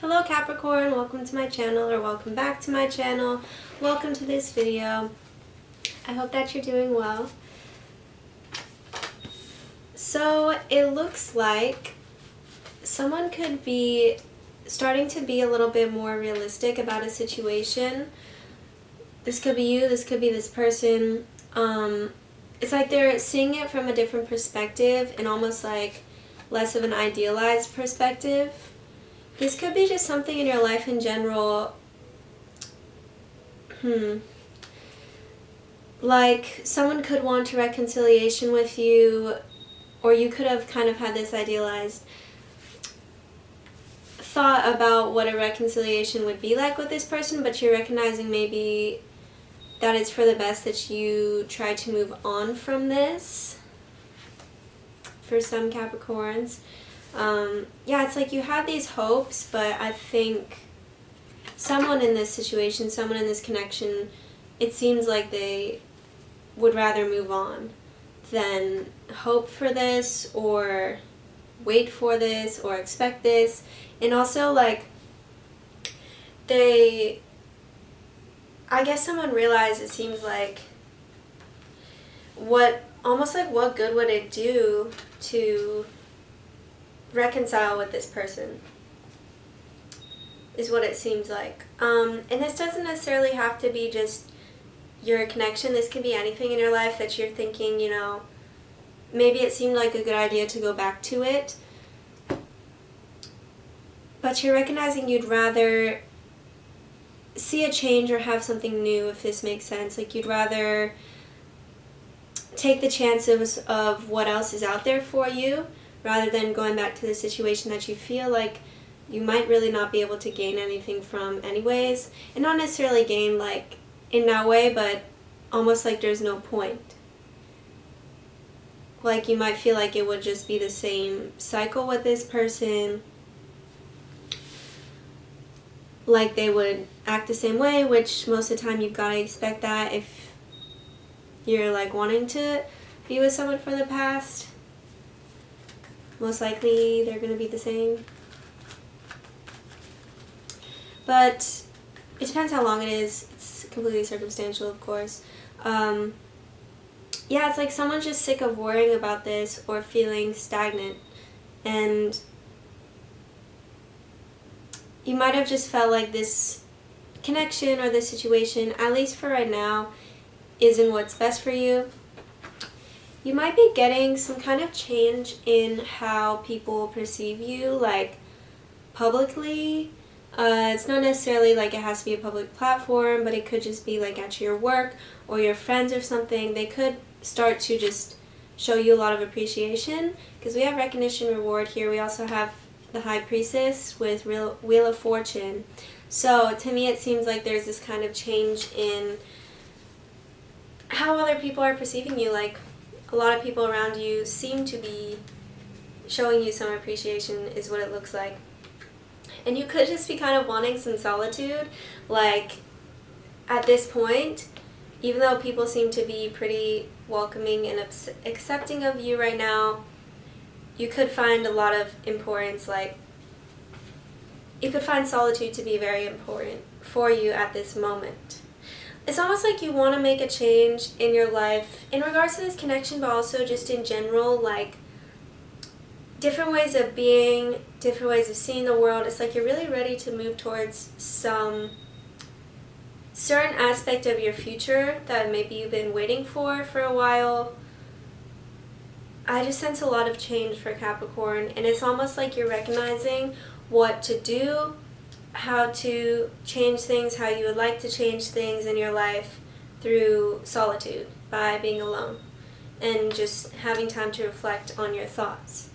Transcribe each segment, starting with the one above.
Hello Capricorn, welcome to my channel, or welcome back to my channel. Welcome to this video. I hope that you're doing well. So it looks like someone could be starting to be a little bit more realistic about a situation. This could be you, this could be this person. It's like they're seeing it from a different perspective and almost like less of an idealized perspective. This could be just something in your life in general. Like someone could want a reconciliation with you, or you could have kind of had this idealized thought about what a reconciliation would be like with this person, but you're recognizing maybe that it's for the best that you try to move on from this. For some Capricorns. Yeah, it's like you have these hopes, but I think someone in this situation, someone in this connection, it seems like they would rather move on than hope for this or wait for this or expect this. And also, like, I guess someone realized, it seems like, almost like what good would it do to reconcile with this person, is what it seems like. And this doesn't necessarily have to be just your connection. This can be anything in your life that you're thinking, maybe it seemed like a good idea to go back to it, but you're recognizing you'd rather see a change or have something new, if this makes sense. Like you'd rather take the chances of what else is out there for you rather than going back to the situation that you feel like you might really not be able to gain anything from anyways. And not necessarily gain like in that way, but almost like there's no point. Like you might feel like it would just be the same cycle with this person. Like they would act the same way, which most of the time you've got to expect that if you're like wanting to be with someone from the past. Most likely they're going to be the same. But it depends how long it is. It's completely circumstantial, of course. Yeah, it's like someone's just sick of worrying about this or feeling stagnant. And you might have just felt like this connection or this situation, at least for right now, isn't what's best for you. You might be getting some kind of change in how people perceive you, like publicly. It's not necessarily like it has to be a public platform, but it could just be like at your work or your friends or something. They could start to just show you a lot of appreciation, because we have recognition reward here. We also have the High Priestess with Wheel of Fortune. So to me it seems like there's this kind of change in how other people are perceiving you. Like a lot of people around you seem to be showing you some appreciation, is what it looks like. And you could just be kind of wanting some solitude. Like at this point, even though people seem to be pretty welcoming and accepting of you right now, you could find a lot of importance, like you could find solitude to be very important for you at this moment. It's almost like you want to make a change in your life in regards to this connection, but also just in general, like different ways of being, different ways of seeing the world. It's like you're really ready to move towards some certain aspect of your future that maybe you've been waiting for a while. I just sense a lot of change for Capricorn, and it's almost like you're recognizing what to do, how to change things, how you would like to change things in your life through solitude, by being alone and just having time to reflect on your thoughts.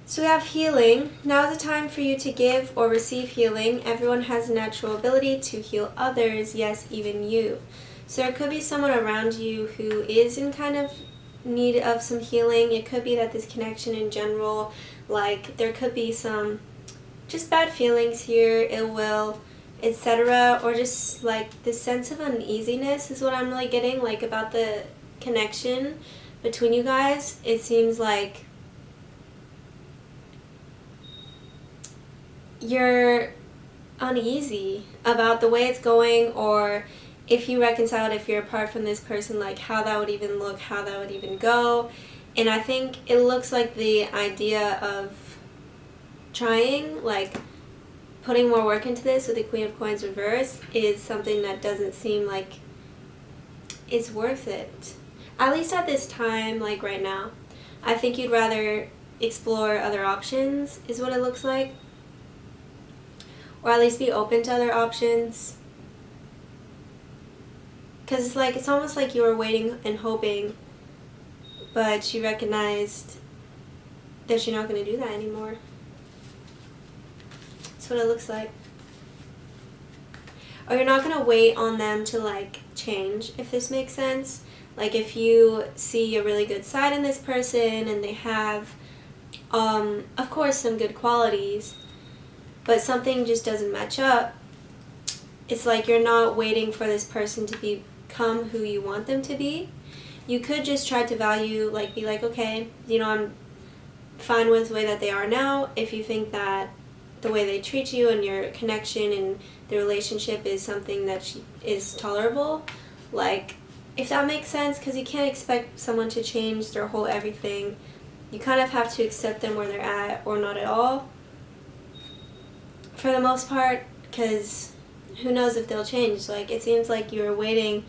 So we have healing. Now is the time for you to give or receive healing. Everyone has a natural ability to heal others, yes, even you. So there could be someone around you who is in kind of need of some healing. It could be that this connection in general, like there could be some just bad feelings here, ill will, etc. Or just like this sense of uneasiness is what I'm really getting, like about the connection between you guys. It seems like you're uneasy about the way it's going, or if you reconciled, if you're apart from this person, like how that would even look, how that would even go. And I think it looks like the idea of trying, like putting more work into this with the Queen of Coins reverse is something that doesn't seem like it's worth it. At least at this time, like right now. I think you'd rather explore other options, is what it looks like. Or at least be open to other options. Because it's almost like you were waiting and hoping, but you recognized that you're not going to do that anymore. That's what it looks like. Or you're not going to wait on them to like change, if this makes sense. Like if you see a really good side in this person and they have, of course, some good qualities, but something just doesn't match up, it's like you're not waiting for this person to become who you want them to be. You could just try to value, like be like, okay, I'm fine with the way that they are now. If you think that the way they treat you and your connection and the relationship is something that is tolerable, like if that makes sense, because you can't expect someone to change their whole everything. You kind of have to accept them where they're at, or not at all, for the most part, because who knows if they'll change. Like it seems like you're waiting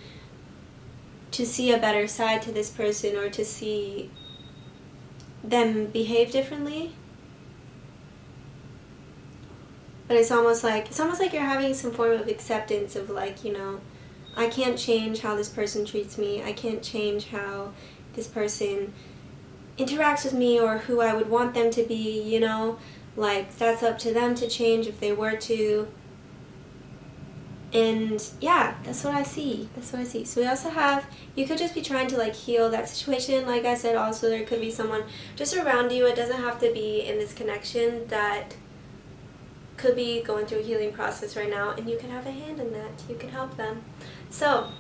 to see a better side to this person, or to see them behave differently. But it's almost like you're having some form of acceptance of like, I can't change how this person treats me. I can't change how this person interacts with me, or who I would want them to be, like that's up to them to change if they were to. And yeah, that's what I see. So we also have, you could just be trying to like heal that situation. Like I said, also there could be someone just around you. It doesn't have to be in this connection that could be going through a healing process right now, and you can have a hand in that. You can help them. So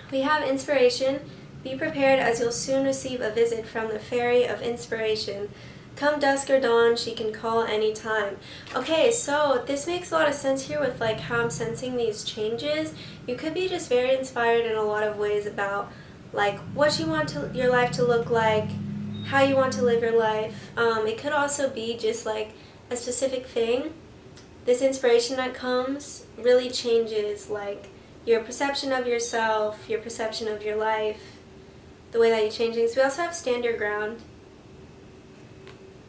we have inspiration. Be prepared, as you'll soon receive a visit from the fairy of inspiration. Come dusk or dawn, she can call any time. Okay, so this makes a lot of sense here with like how I'm sensing these changes. You could be just very inspired in a lot of ways about like what you want your life to look like, how you want to live your life. It could also be just like a specific thing. This inspiration that comes really changes like your perception of yourself, your perception of your life, the way that you change things. We also have stand your ground,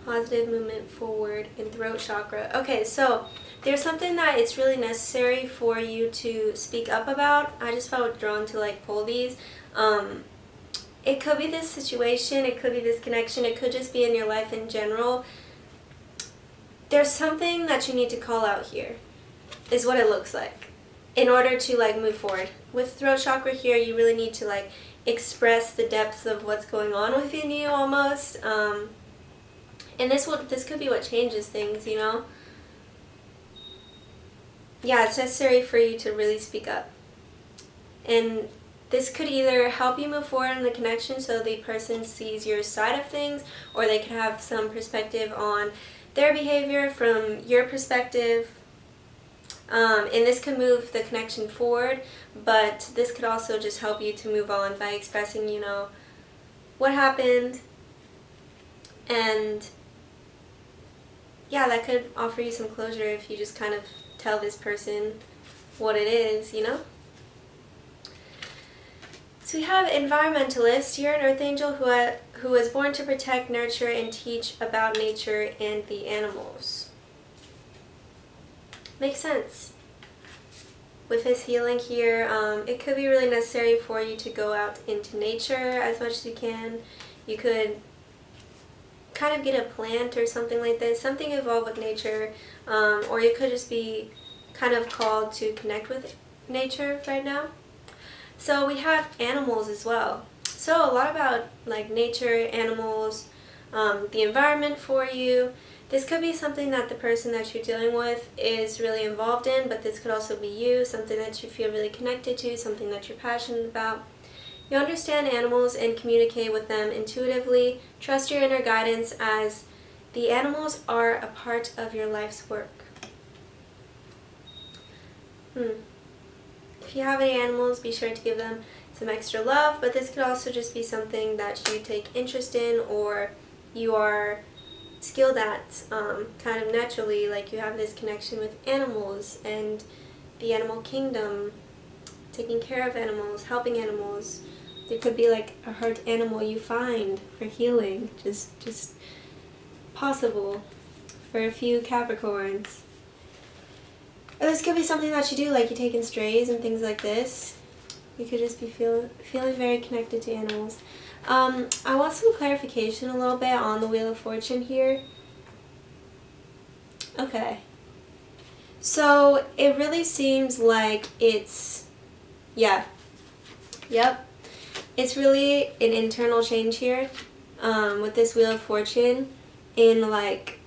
positive movement forward, and throat chakra. Okay, so there's something that it's really necessary for you to speak up about. I just felt drawn to like pull these. It could be this situation, it could be this connection, it could just be in your life in general. There's something that you need to call out here, is what it looks like, in order to like move forward. With throat chakra here, you really need to like express the depths of what's going on within you almost. And this could be what changes things, Yeah, it's necessary for you to really speak up. And this could either help you move forward in the connection so the person sees your side of things, or they could have some perspective on their behavior from your perspective. And this could move the connection forward, but this could also just help you to move on by expressing, what happened. And yeah, that could offer you some closure if you just kind of tell this person what it is, So we have environmentalist. You're an earth angel who was born to protect, nurture, and teach about nature and the animals. Makes sense. With this healing here, it could be really necessary for you to go out into nature as much as you can. You could kind of get a plant or something like this, something involved with nature, or you could just be kind of called to connect with nature right now. So we have animals as well. So a lot about like nature, animals, the environment for you. This could be something that the person that you're dealing with is really involved in, but this could also be you, something that you feel really connected to, something that you're passionate about. You understand animals and communicate with them intuitively. Trust your inner guidance, as the animals are a part of your life's work. If you have any animals, be sure to give them some extra love, but this could also just be something that you take interest in or you are skilled at kind of naturally, like you have this connection with animals and the animal kingdom, taking care of animals, helping animals. There could be like a hurt animal you find for healing, just possible for a few Capricorns. Or this could be something that you do, like you take in strays and things like this. You could just be feeling very connected to animals. I want some clarification a little bit on the Wheel of Fortune here. Okay. So it really seems like it's, yep. It's really an internal change here with this Wheel of Fortune in like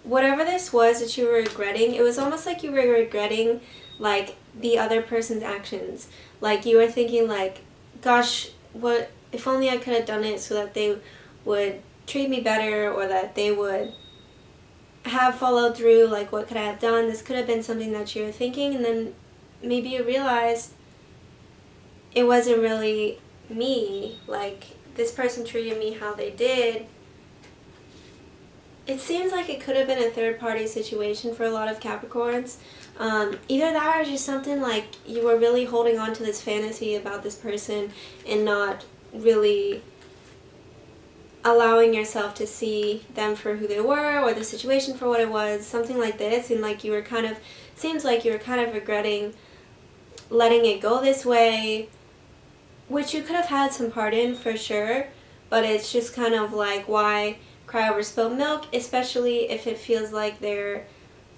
whatever this was that you were regretting. It was almost like you were regretting like the other person's actions. Like you were thinking like, gosh, what if only I could have done it so that they would treat me better or that they would have followed through, like what could I have done? This could have been something that you were thinking, and then maybe you realized it wasn't really me, like this person treated me how they did. It seems like it could have been a third-party situation for a lot of Capricorns. Either that or just something like you were really holding on to this fantasy about this person and not really allowing yourself to see them for who they were or the situation for what it was, something like this, and like you were kind of, seems like you were kind of regretting letting it go this way, which you could have had some part in for sure, but it's just kind of like, why cry over spilled milk, especially if it feels like there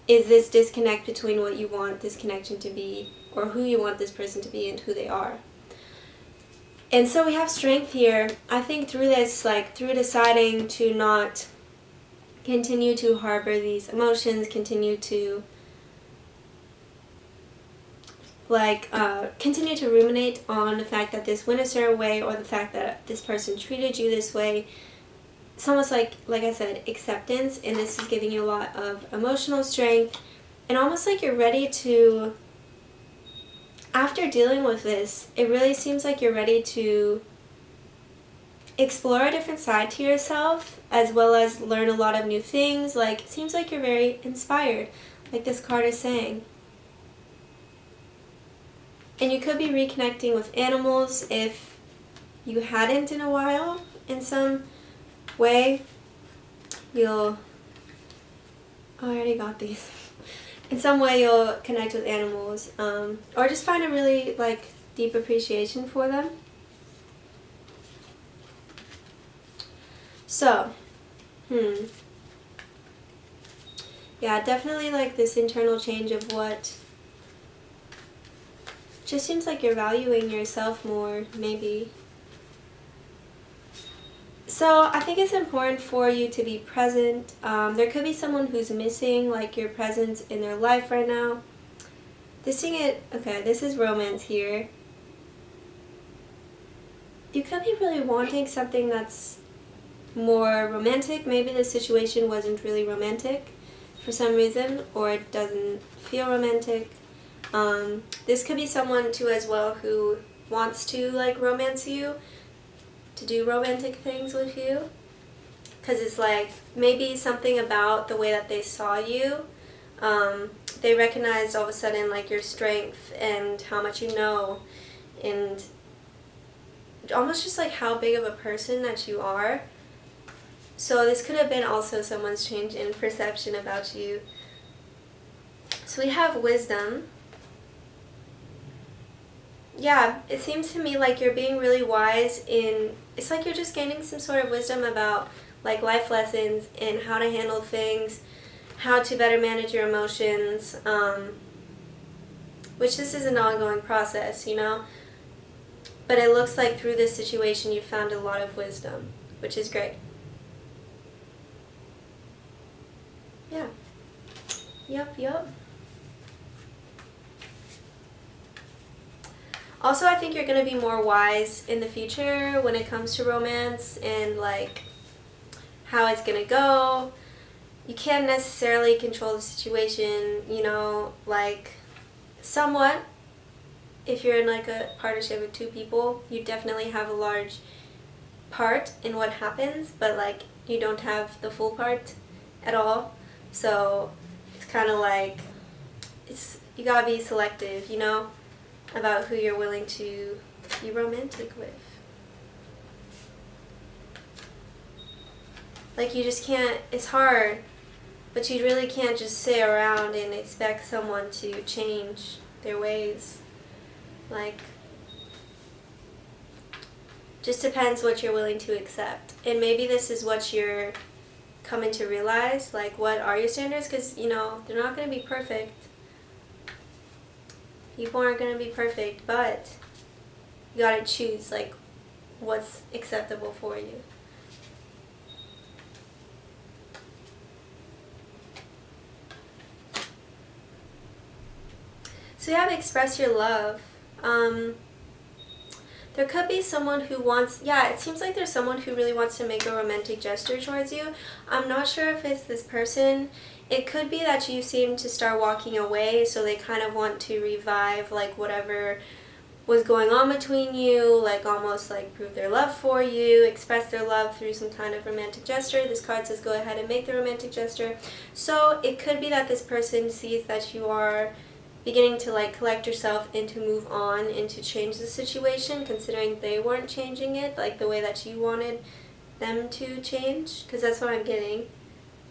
is this disconnect between what you want this connection to be or who you want this person to be and who they are. And so we have strength here. I think through this, like through deciding to not continue to harbor these emotions, continue to continue to ruminate on the fact that this went a certain way or the fact that this person treated you this way. It's almost like I said, acceptance, and this is giving you a lot of emotional strength and almost like you're ready to, after dealing with this, it really seems like you're ready to explore a different side to yourself as well as learn a lot of new things. Like, it seems like you're very inspired, like this card is saying. And you could be reconnecting with animals if you hadn't in a while in some way. I already got these. In some way you'll connect with animals, or just find a really like deep appreciation for them. So, yeah, definitely like this internal change of what just seems like you're valuing yourself more, maybe. So I think it's important for you to be present. There could be someone who's missing like your presence in their life right now. This is romance here. You could be really wanting something that's more romantic. Maybe the situation wasn't really romantic for some reason, or it doesn't feel romantic. This could be someone too as well who wants to like romance you, to do romantic things with you, because it's like maybe something about the way that they saw you. They recognized all of a sudden like your strength and how much you know, and almost just like how big of a person that you are. So this could have been also someone's change in perception about you. So we have wisdom. Yeah, it seems to me like you're being really wise in, it's like you're just gaining some sort of wisdom about like life lessons and how to handle things, how to better manage your emotions, which this is an ongoing process, you know, but it looks like through this situation you found a lot of wisdom, which is great. Yeah. Yep. Also, I think you're going to be more wise in the future when it comes to romance and like how it's going to go. You can't necessarily control the situation, you know, like somewhat, if you're in like a partnership with two people, you definitely have a large part in what happens, but like you don't have the full part at all. So it's kind of like, you gotta be selective, you know, about who you're willing to be romantic with. Like you just can't, it's hard, but you really can't just sit around and expect someone to change their ways. Like, just depends what you're willing to accept. And maybe this is what you're coming to realize, like what are your standards, because you know they're not going to be perfect. People aren't going to be perfect, but you got to choose like what's acceptable for you. So you have to express your love. There could be someone who wants, it seems like there's someone who really wants to make a romantic gesture towards you. I'm not sure if it's this person. It could be that you seem to start walking away, so they kind of want to revive like whatever was going on between you, like almost like prove their love for you, express their love through some kind of romantic gesture. This card says go ahead and make the romantic gesture. So it could be that this person sees that you are beginning to like collect yourself and to move on and to change the situation, considering they weren't changing it like the way that you wanted them to change, because that's what I'm getting.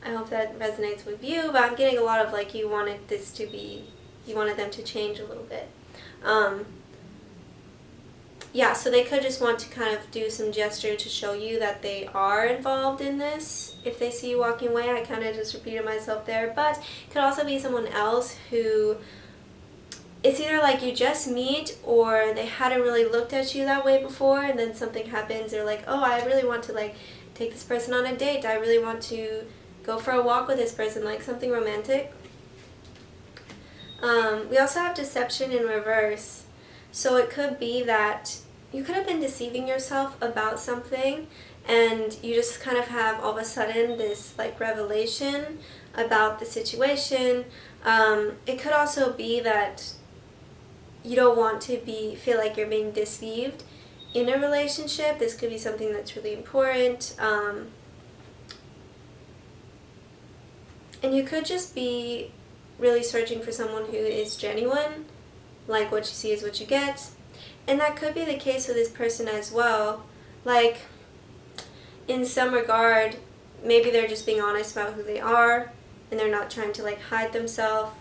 I hope that resonates with you, but I'm getting a lot of like you wanted them to change a little bit. So they could just want to kind of do some gesture to show you that they are involved in this. If they see you walking away, I kind of just repeated myself there, but it could also be someone else who, it's either like you just meet or they hadn't really looked at you that way before, and then something happens. They're like, oh, I really want to like take this person on a date. I really want to go for a walk with this person, like something romantic. We also have deception in reverse. So it could be that you could have been deceiving yourself about something, and you just kind of have all of a sudden this like revelation about the situation. It could also be that you don't want to feel like you're being deceived in a relationship. This could be something that's really important. And you could just be really searching for someone who is genuine, like what you see is what you get. And that could be the case with this person as well. Like, in some regard, maybe they're just being honest about who they are, and they're not trying to like hide themselves.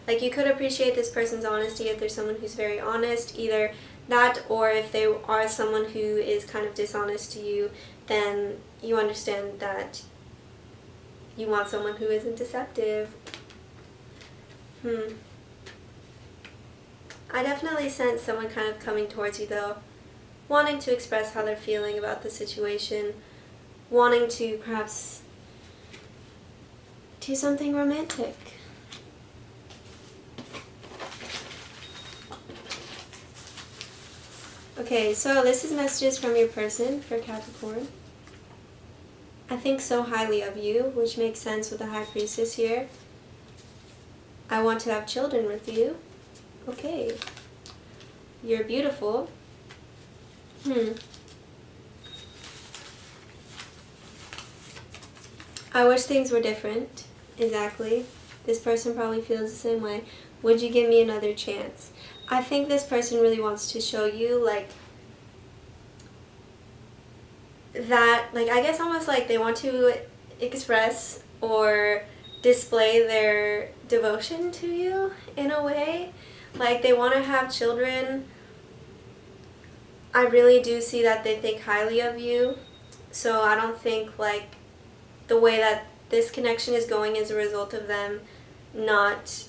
Like, you could appreciate this person's honesty if there's someone who's very honest, either that, or if they are someone who is kind of dishonest to you, then you understand that you want someone who isn't deceptive. I definitely sense someone kind of coming towards you though, wanting to express how they're feeling about the situation, wanting to perhaps do something romantic. Okay, so this is messages from your person for Capricorn. I think so highly of you, which makes sense with the High Priestess here. I want to have children with you. Okay. You're beautiful. I wish things were different. Exactly. This person probably feels the same way. Would you give me another chance? I think this person really wants to show you, like, that, like, I guess almost like they want to express or display their devotion to you in a way. Like, they want to have children. I really do see that they think highly of you. So I don't think, like, the way that this connection is going is a result of them not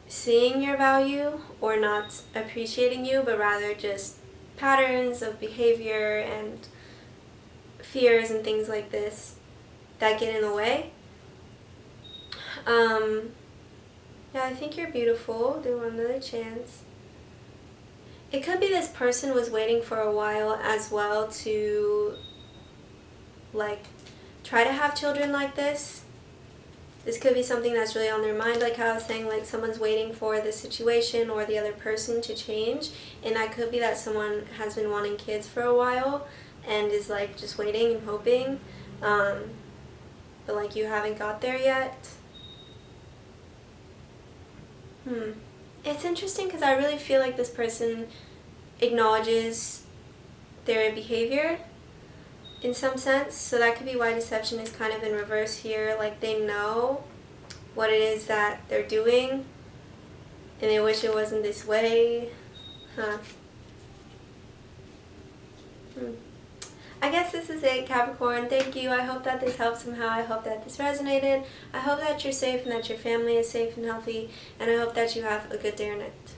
seeing your value or not appreciating you, but rather just patterns of behavior and fears and things like this that get in the way. I think you're beautiful. They want another chance. It could be this person was waiting for a while as well to, like, try to have children like this. This could be something that's really on their mind, like how I was saying, like someone's waiting for the situation or the other person to change, and that could be that someone has been wanting kids for a while and is like just waiting and hoping, but like you haven't got there yet. It's interesting because I really feel like this person acknowledges their behavior in some sense, so that could be why deception is kind of in reverse here. Like they know what it is that they're doing and they wish it wasn't this way. I guess this is it, Capricorn. Thank you. I hope that this helped somehow. I hope that this resonated. I hope that you're safe and that your family is safe and healthy, and I hope that you have a good day or night.